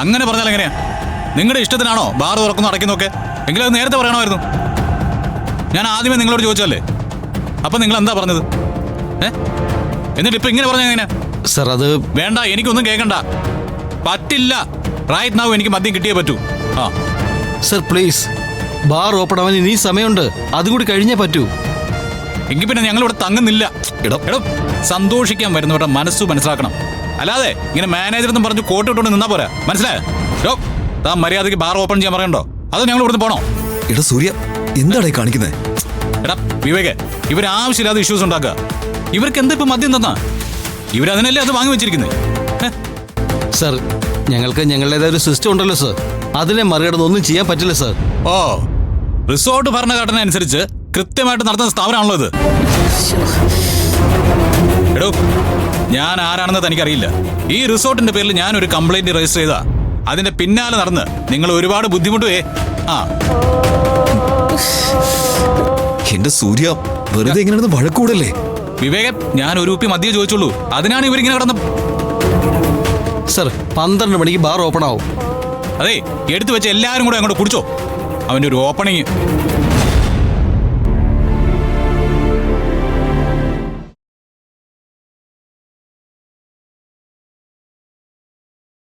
അങ്ങനെ പറഞ്ഞാൽ എങ്ങനെയാ? നിങ്ങളുടെ ഇഷ്ടത്തിനാണോ ബാർ തുറക്കുന്നു അടയ്ക്കുന്നൊക്കെ? എങ്കിലും അത് നേരത്തെ പറയണമായിരുന്നു. ഞാൻ ആദ്യമേ നിങ്ങളോട് ചോദിച്ചല്ലേ, അപ്പൊ നിങ്ങൾ എന്താ പറഞ്ഞത്? എന്നിട്ട് ഇപ്പൊ ഇങ്ങനെ പറഞ്ഞ എങ്ങനെയാ? സർ അത് വേണ്ട, എനിക്കൊന്നും കേൾക്കണ്ട. പറ്റില്ല. റൈറ്റ് നൗ എനിക്ക് മദ്യം കിട്ടിയേ പറ്റൂ. ആ സർ പ്ലീസ്, ബാർ ഓപ്പൺ ആവാൻ ഇനി സമയമുണ്ട്. അതുകൂടി കഴിഞ്ഞേ പറ്റൂ. എങ്കിൽ പിന്നെ ഞങ്ങൾ ഇവിടെ തങ്ങുന്നില്ല. എടോ, സന്തോഷിക്കാൻ വരുന്നവരുടെ മനസ്സ് മനസ്സിലാക്കണം. അല്ലാതെ ഇങ്ങനെ മാനേജർ എന്നും പറഞ്ഞു കോട്ട് ഇട്ടുകൊണ്ട് നിന്നാ പോരാ. മനസ്സിലായോ? താൻ മര്യാദയ്ക്ക് ബാർ ഓപ്പൺ ചെയ്യാൻ പറയണ്ടോ, അതോ ഞങ്ങൾ ഇവിടുന്ന് പോണോ? എടാ സൂര്യ, എന്താണ് കാണിക്കുന്നത്? എടാ വിവേക്, ഇവരാവശ്യമില്ലാതെ ഇഷ്യൂസ് ഉണ്ടാക്കുക. ഇവർക്ക് എന്താ ഇപ്പൊ മദ്യം തന്നാ? ഇവരതിനല്ലേ അത് വാങ്ങി വെച്ചിരിക്കുന്നത്. സർ, ഞങ്ങൾക്ക് ഞങ്ങളുടേതായ ഒരു സിസ്റ്റം ഉണ്ടല്ലോ സർ. അതിനെ മറികടന്ന് ഒന്നും ചെയ്യാൻ പറ്റില്ല സർ. ഓ, റിസോർട്ട് ഭരണഘടന അനുസരിച്ച് കൃത്യമായിട്ട് നടത്തുന്ന സ്ഥാപനമാണല്ലോ ഇത്. എടോ, ഞാൻ ആരാണെന്ന് തനിക്കറിയില്ല. ഈ റിസോർട്ടിന്റെ പേരിൽ ഞാൻ ഒരു കംപ്ലൈന്റ് രജിസ്റ്റർ ചെയ്താ അതിന്റെ പിന്നാലെ നടന്ന് നിങ്ങൾ ഒരുപാട് ബുദ്ധിമുട്ടുവേ. ആ എന്റെ സൂര്യ, വെറുതെ എങ്ങനെയാണെന്ന് വഴക്കൂടല്ലേ? വിവേക്, ഞാൻ ഒരു കുപ്പി മദ്യം ചോദിച്ചുള്ളൂ, അതിനാണ് ഇവരിങ്ങനെ കിടന്ന്. സർ 12 മണിക്ക് ബാർ ഓപ്പൺ ആവും. അതെ, എടുത്തു വെച്ച് എല്ലാവരും കൂടെ അങ്ങോട്ട് കുടിച്ചോ. അവന്റെ ഒരു ഓപ്പണിങ്.